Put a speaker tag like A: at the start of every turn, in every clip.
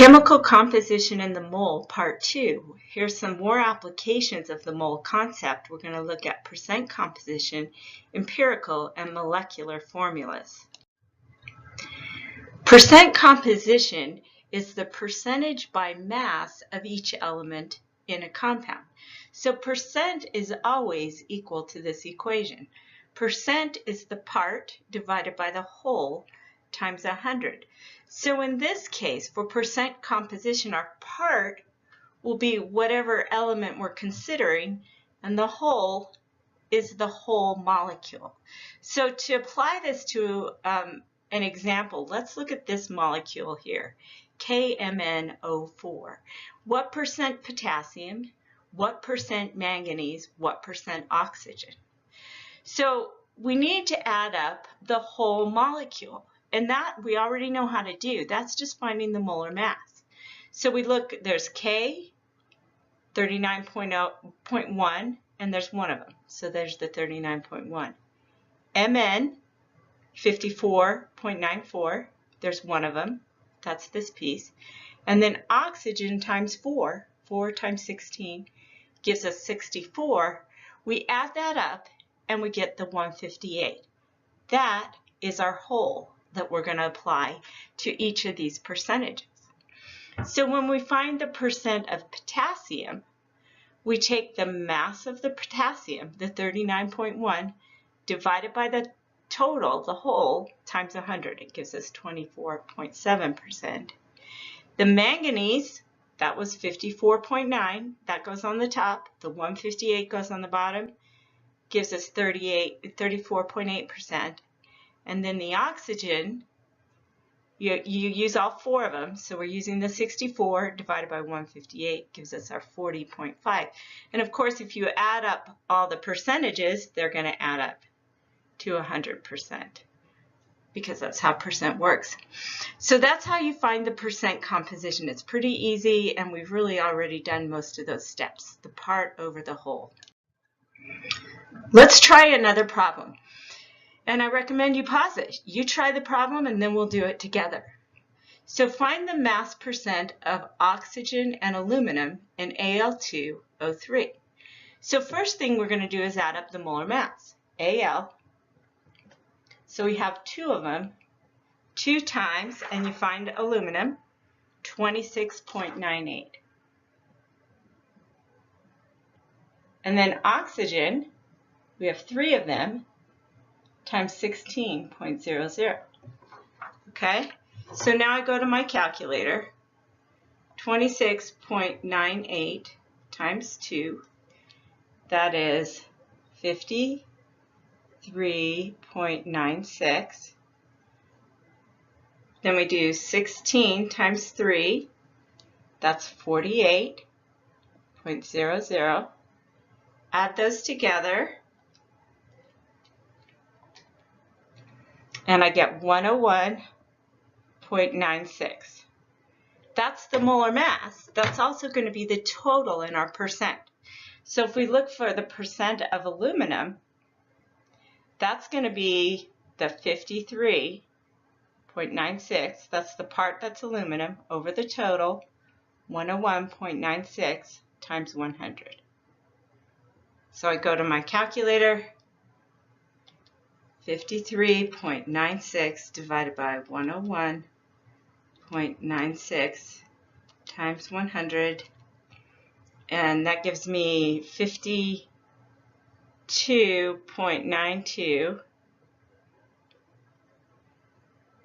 A: Chemical composition in the mole, part 2. Here's some more applications of the mole concept. We're going to look at percent composition, empirical, and molecular formulas. Percent composition is the percentage by mass of each element in a compound. So percent is always equal to this equation. Percent is the part divided by the whole times 100. So in this case, for percent composition, our part will be whatever element we're considering, and the whole is the whole molecule. So to apply this to an example, let's look at this molecule here, KMnO4. What percent potassium, what percent manganese, what percent oxygen? So we need to add up the whole molecule. And that we already know how to do. That's just finding the molar mass. So we look, there's K, 39.1, and there's one of them. So there's the 39.1. Mn, 54.94, there's one of them. That's this piece. And then oxygen times 4 times 16, gives us 64. We add that up, and we get the 158. That is our whole that we're going to apply to each of these percentages. So when we find the percent of potassium, we take the mass of the potassium, the 39.1, divided by the total, the whole, times 100. It gives us 24.7%. The manganese, that was 54.9. That goes on the top. The 158 goes on the bottom. Gives us 34.8%. And then the oxygen, you use all 4 of them. So we're using the 64 divided by 158 gives us our 40.5. And of course, if you add up all the percentages, they're going to add up to 100% because that's how percent works. So that's how you find the percent composition. It's pretty easy, and we've really already done most of those steps, the part over the whole. Let's try another problem. And I recommend you pause it. You try the problem and then we'll do it together. So find the mass percent of oxygen and aluminum in Al2O3. So first thing we're going to do is add up the molar mass. Al, so we have 2 of them, 2 times, and you find aluminum, 26.98. And then oxygen, we have 3 of them, times 16.00. Okay, so now I go to my calculator. 26.98 times 2, that is 53.96. Then we do 16 times 3, that's 48.00. Add those together, and I get 101.96. That's the molar mass. That's also going to be the total in our percent. So if we look for the percent of aluminum, that's going to be the 53.96. That's the part that's aluminum over the total, 101.96 times 100. So I go to my calculator. 53.96 divided by 101.96 times 100, and that gives me 52.92.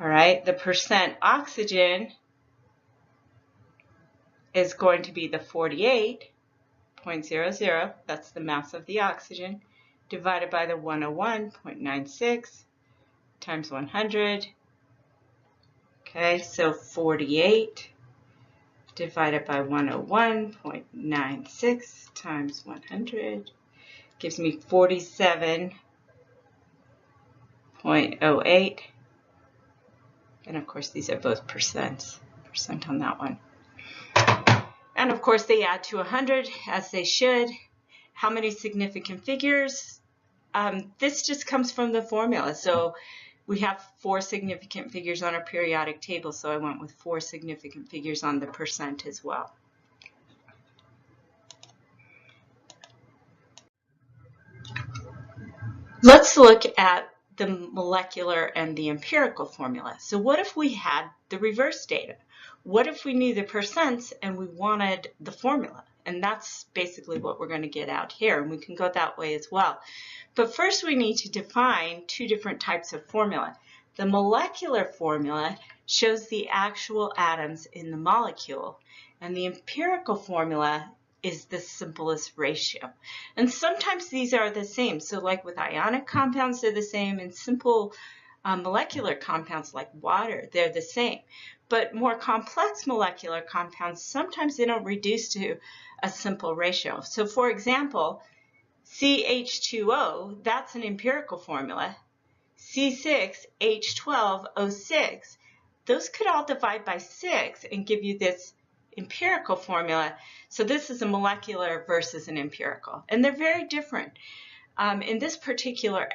A: All right, the percent oxygen is going to be the 48.00. That's the mass of the oxygen, divided by the 101.96 times 100. Okay, so 48 divided by 101.96 times 100 gives me 47.08. And of course, these are both percent on that one. And of course, they add to 100 as they should. How many significant figures? This just comes from the formula. So We have 4 significant figures on our periodic table, so I went with 4 significant figures on the percent as well. Let's look at the molecular and the empirical formula. So what if we had the reverse data? What if we knew the percents and we wanted the formula? And that's basically what we're going to get out here, and we can go that way as well. But first we need to define 2 different types of formula. The molecular formula shows the actual atoms in the molecule, and the empirical formula is the simplest ratio. And sometimes these are the same. So like with ionic compounds, they're the same, and simple molecular compounds like water, they're the same. But more complex molecular compounds, sometimes they don't reduce to a simple ratio. So for example, CH2O, that's an empirical formula. C6H12O6, those could all divide by 6 and give you this empirical formula. So this is a molecular versus an empirical, and they're very different. In this particular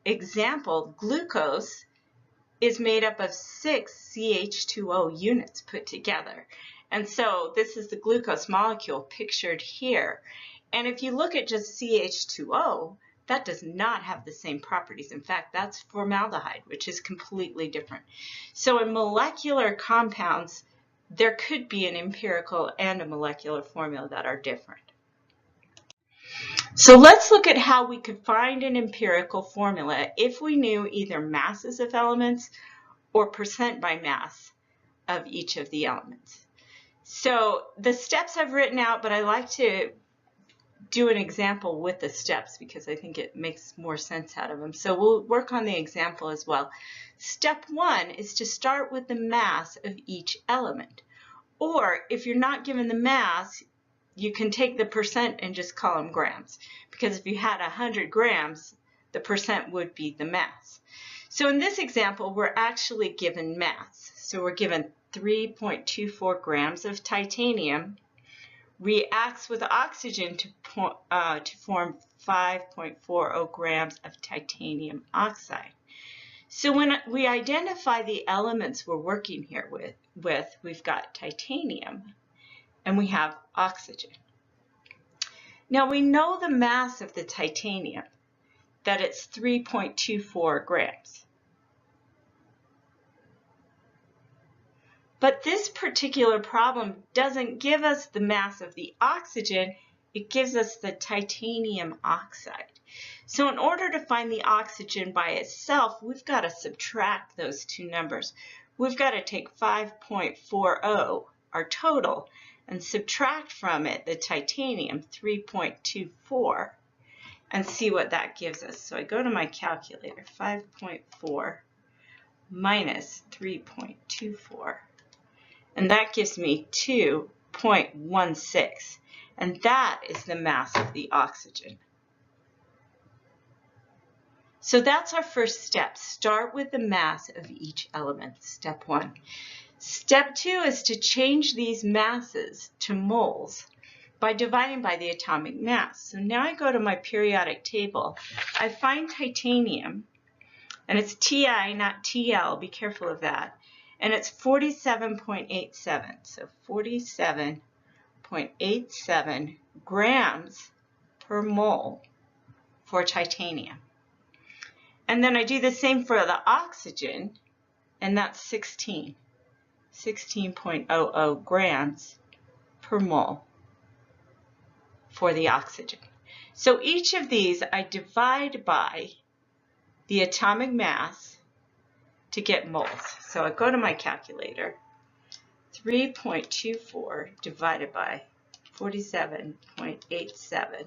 A: example, glucose is made up of 6 CH2O units put together. And so this is the glucose molecule pictured here. And if you look at just CH2O, that does not have the same properties. In fact, that's formaldehyde, which is completely different. So in molecular compounds, there could be an empirical and a molecular formula that are different. So let's look at how we could find an empirical formula if we knew either masses of elements or percent by mass of each of the elements. So the steps I've written out, but I like to do an example with the steps because I think it makes more sense out of them. So we'll work on the example as well. Step 1 is to start with the mass of each element. Or if you're not given the mass, you can take the percent and just call them grams. Because if you had 100 grams, the percent would be the mass. So in this example, we're actually given mass. So we're given 3.24 grams of titanium reacts with oxygen to form 5.40 grams of titanium oxide. So when we identify the elements we're working here with, we've got titanium and we have oxygen. Now we know the mass of the titanium, that it's 3.24 grams. But this particular problem doesn't give us the mass of the oxygen, it gives us the titanium oxide. So in order to find the oxygen by itself, we've got to subtract those 2 numbers. We've got to take 5.40, our total, and subtract from it the titanium, 3.24, and see what that gives us. So I go to my calculator, 5.4 minus 3.24. And that gives me 2.16, and that is the mass of the oxygen. So that's our first step. Start with the mass of each element, step 1. Step 2 is to change these masses to moles by dividing by the atomic mass. So now I go to my periodic table. I find titanium, and it's Ti, not TL, be careful of that. And it's 47.87, so 47.87 grams per mole for titanium. And then I do the same for the oxygen, and that's 16.00 grams per mole for the oxygen. So each of these I divide by the atomic mass to get moles. So I go to my calculator, 3.24 divided by 47.87,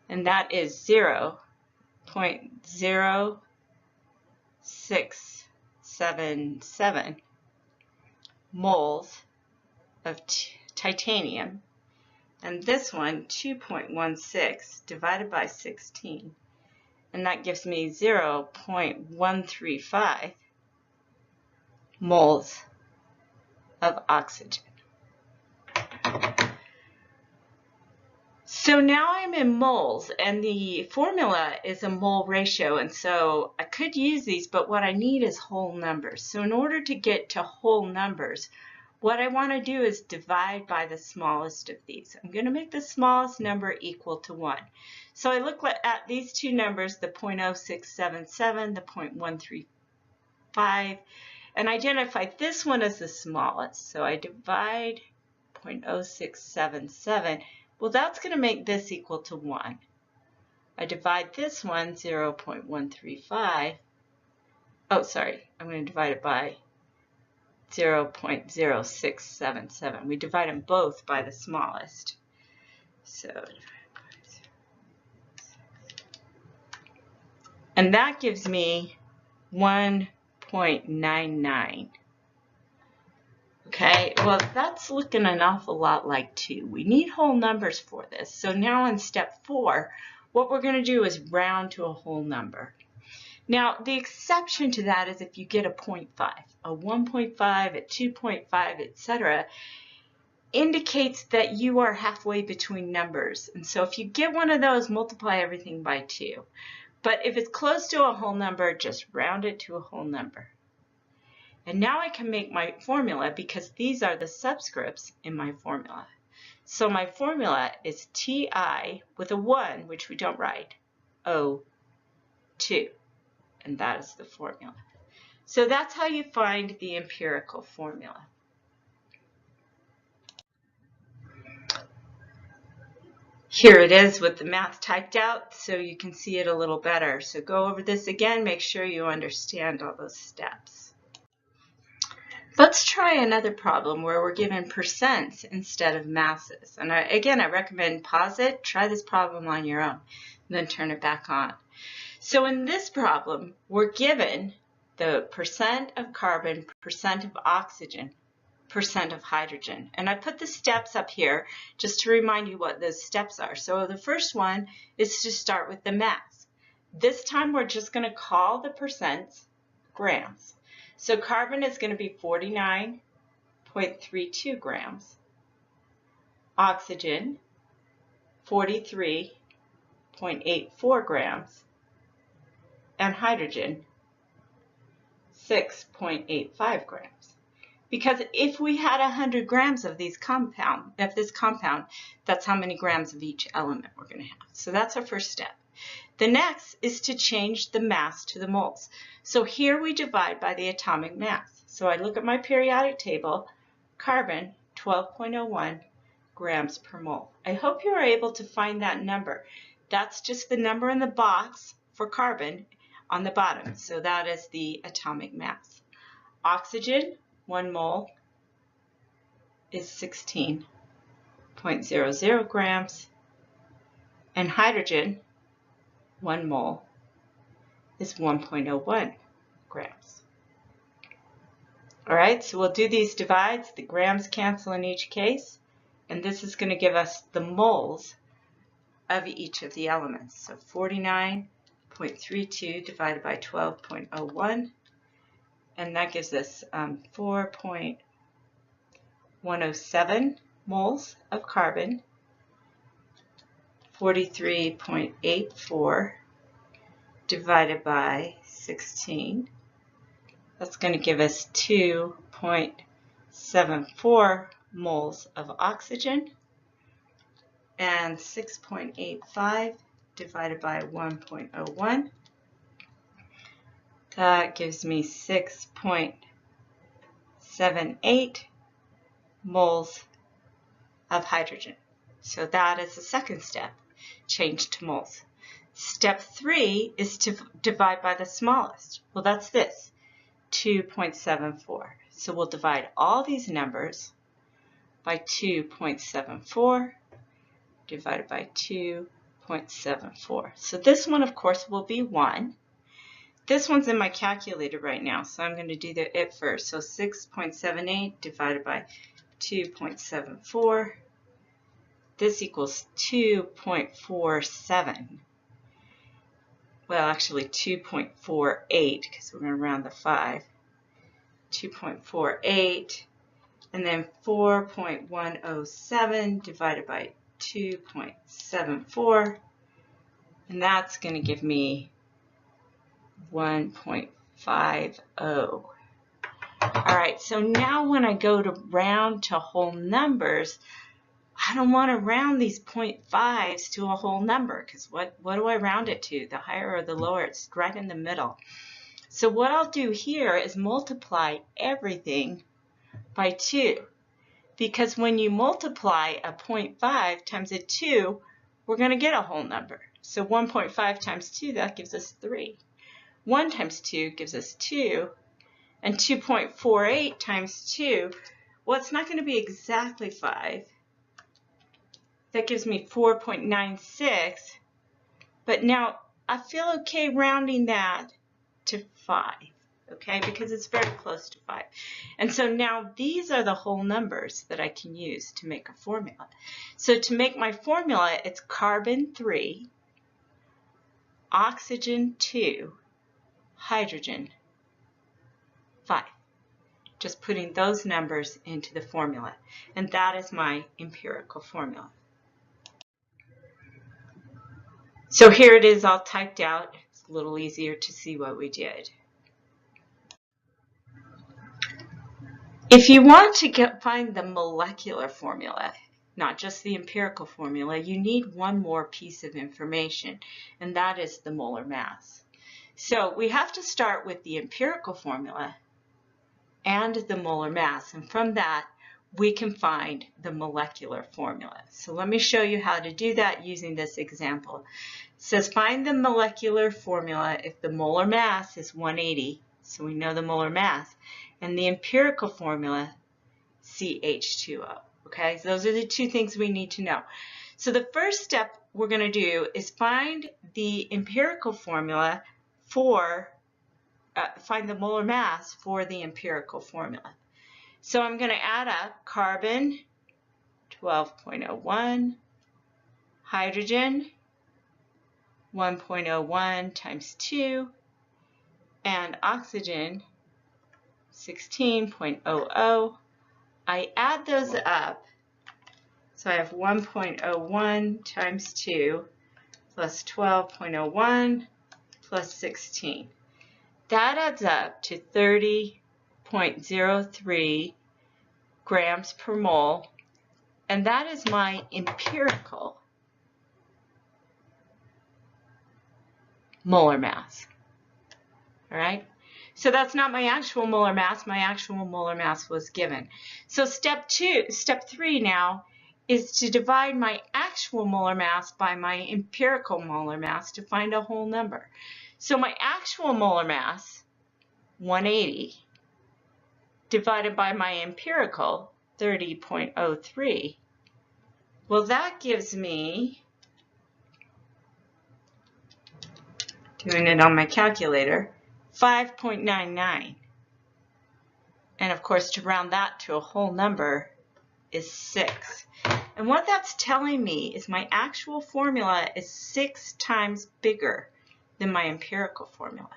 A: and that is 0.0677 moles of titanium, and this one 2.16 divided by 16, and that gives me 0.135 moles of oxygen. So now I'm in moles, and the formula is a mole ratio, and so I could use these, but what I need is whole numbers. So in order to get to whole numbers, what I want to do is divide by the smallest of these. I'm going to make the smallest number equal to 1. So I look at these two numbers, the 0.0677, the 0.135, and identify this one as the smallest. So I divide 0.0677. Well, that's going to make this equal to 1. I divide this one, 0.135. Oh, sorry, I'm going to divide it by 0.0677. We divide them both by the smallest. So, and that gives me 1.99. Okay, well, that's looking an awful lot like 2. We need whole numbers for this. So now in step 4, what we're going to do is round to a whole number. Now, the exception to that is if you get a 0.5, a 1.5, a 2.5, etc., indicates that you are halfway between numbers. And so if you get one of those, multiply everything by 2. But if it's close to a whole number, just round it to a whole number. And now I can make my formula because these are the subscripts in my formula. So my formula is TI with a 1, which we don't write, O2. And that is the formula. So that's how you find the empirical formula. Here it is with the math typed out so you can see it a little better. So go over this again, make sure you understand all those steps. Let's try another problem where we're given percents instead of masses. And again, I recommend pause it, try this problem on your own, and then turn it back on. So in this problem, we're given the percent of carbon, percent of oxygen, percent of hydrogen. And I put the steps up here just to remind you what those steps are. So the first one is to start with the mass. This time we're just going to call the percents grams. So carbon is going to be 49.32 grams. Oxygen, 43.84 grams. And hydrogen, 6.85 grams. Because if we had 100 grams of this compound, that's how many grams of each element we're going to have. So that's our first step. The next is to change the mass to the moles. So here we divide by the atomic mass. So I look at my periodic table, carbon, 12.01 grams per mole. I hope you are able to find that number. That's just the number in the box for carbon on the bottom. So that is the atomic mass. Oxygen, 1 mole, is 16.00 grams. And hydrogen, 1 mole, is 1.01 grams. All right, so we'll do these divides. The grams cancel in each case, and this is going to give us the moles of each of the elements. So 49.32 divided by 12.01, and that gives us 4.107 moles of carbon, 43.84 divided by 16. That's going to give us 2.74 moles of oxygen, and 6.85 divided by 1.01. That gives me 6.78 moles of hydrogen. So that is the second step, change to moles. Step 3 is to divide by the smallest. Well, that's this, 2.74. So we'll divide all these numbers by 2.74 divided by 2.74. So this one, of course, will be 1. This one's in my calculator right now, so I'm going to do it first. So 6.78 divided by 2.74. This equals 2.47. Well, actually 2.48 because we're going to round the 5. 2.48, and then 4.107 divided by 2.74, and that's going to give me 1.50. All right, so now when I go to round to whole numbers, I don't want to round these 0.5s to a whole number, because what do I round it to? The higher or the lower? It's right in the middle. So what I'll do here is multiply everything by 2, because when you multiply a 0.5 times a 2, we're going to get a whole number. So 1.5 times 2, that gives us 3. 1 times 2 gives us 2, and 2.48 times 2, well, it's not going to be exactly 5. That gives me 4.96, but now I feel okay rounding that to 5, okay, because it's very close to 5. And so now these are the whole numbers that I can use to make a formula. So to make my formula, it's carbon 3, oxygen 2, hydrogen 5. Just putting those numbers into the formula. And that is my empirical formula. So here it is all typed out. It's a little easier to see what we did. If you want to find the molecular formula, not just the empirical formula, you need one more piece of information, and that is the molar mass. So we have to start with the empirical formula and the molar mass, and from that we can find the molecular formula. So let me show you how to do that using this example. It says find the molecular formula if the molar mass is 180, so we know the molar mass, and the empirical formula CH2O. Okay, so those are the two things we need to know. So the first step we're going to do is find the empirical formula for find the molar mass for the empirical formula. So I'm going to add up carbon 12.01, hydrogen 1.01 times 2, and oxygen 16.00. I add those up, so I have 1.01 times 2 plus 12.01 plus 16. That adds up to 30.03 grams per mole, and that is my empirical molar mass. All right? So that's not my actual molar mass. My actual molar mass was given. So step 3 now is to divide my actual molar mass by my empirical molar mass to find a whole number. So my actual molar mass, 180, divided by my empirical, 30.03, well, that gives me, doing it on my calculator, 5.99. And of course, to round that to a whole number is 6. And what that's telling me is my actual formula is 6 times bigger than my empirical formula.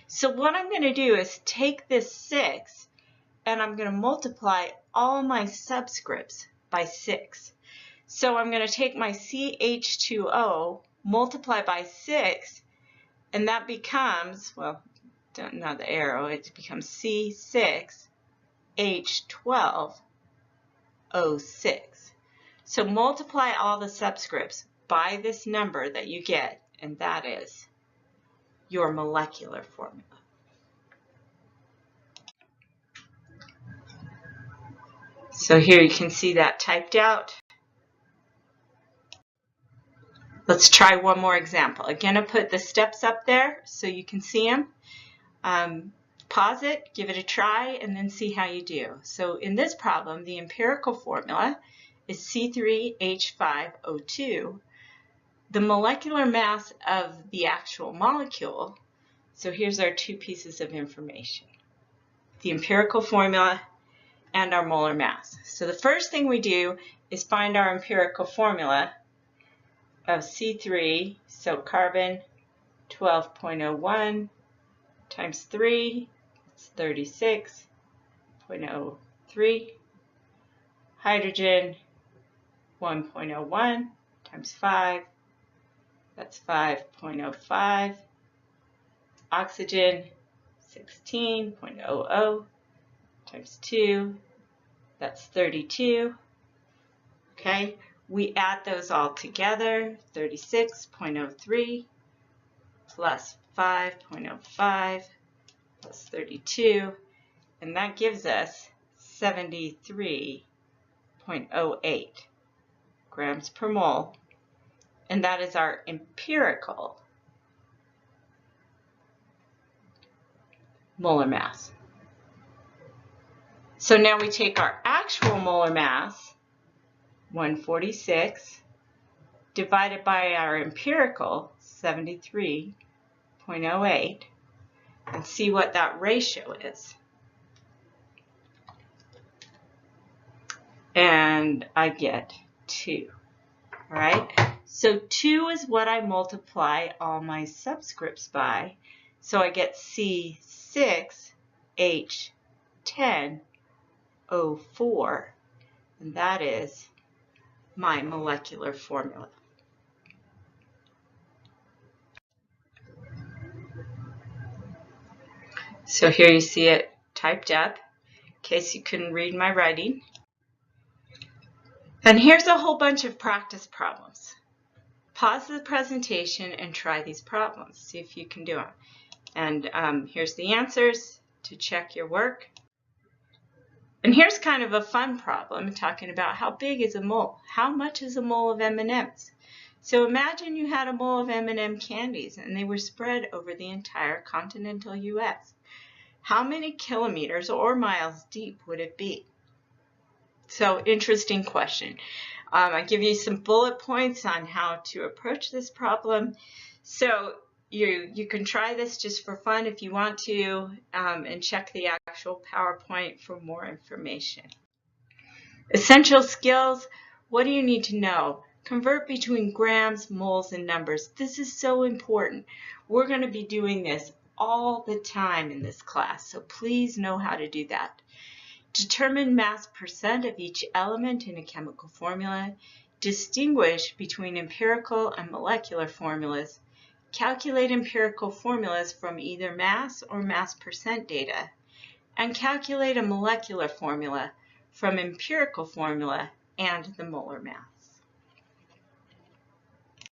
A: So what I'm going to do is take this 6 and I'm going to multiply all my subscripts by 6. So I'm going to take my CH2O, multiply by 6, and that becomes, well, not the arrow, it becomes C6H12O6. So multiply all the subscripts by this number that you get, and that is your molecular formula. So here you can see that typed out. Let's try one more example. Again, I put the steps up there so you can see them. Pause it, give it a try, and then see how you do. So in this problem, the empirical formula is C3H5O2. The molecular mass of the actual molecule, so here's our two pieces of information. The empirical formula and our molar mass. So the first thing we do is find our empirical formula of C3, so carbon 12.01 times 3, it's 36.03. Hydrogen 1.01 times 5, that's 5.05. Oxygen, 16.00 times 2, that's 32. Okay, we add those all together, 36.03 plus 5.05 plus 32, and that gives us 73.08 grams per mole, and that is our empirical molar mass. So now we take our actual molar mass, 146, divided by our empirical, 73.08, and see what that ratio is. And I get 2. All right, so 2 is what I multiply all my subscripts by. So I get C6H10O4, and that is my molecular formula. So here you see it typed up, in case you couldn't read my writing. And here's a whole bunch of practice problems. Pause the presentation and try these problems. See if you can do them. And here's the answers to check your work. And here's kind of a fun problem talking about how big is a mole. How much is a mole of M&Ms? So imagine you had a mole of M&M candies and they were spread over the entire continental U.S. How many kilometers or miles deep would it be? So interesting question. I give you some bullet points on how to approach this problem. So you can try this just for fun if you want to, and check the actual PowerPoint for more information. Essential skills. What do you need to know? Convert between grams, moles, and numbers. This is so important. We're going to be doing this all the time in this class, so please know how to do that. Determine mass percent of each element in a chemical formula. Distinguish between empirical and molecular formulas. Calculate empirical formulas from either mass or mass percent data. And calculate a molecular formula from empirical formula and the molar mass.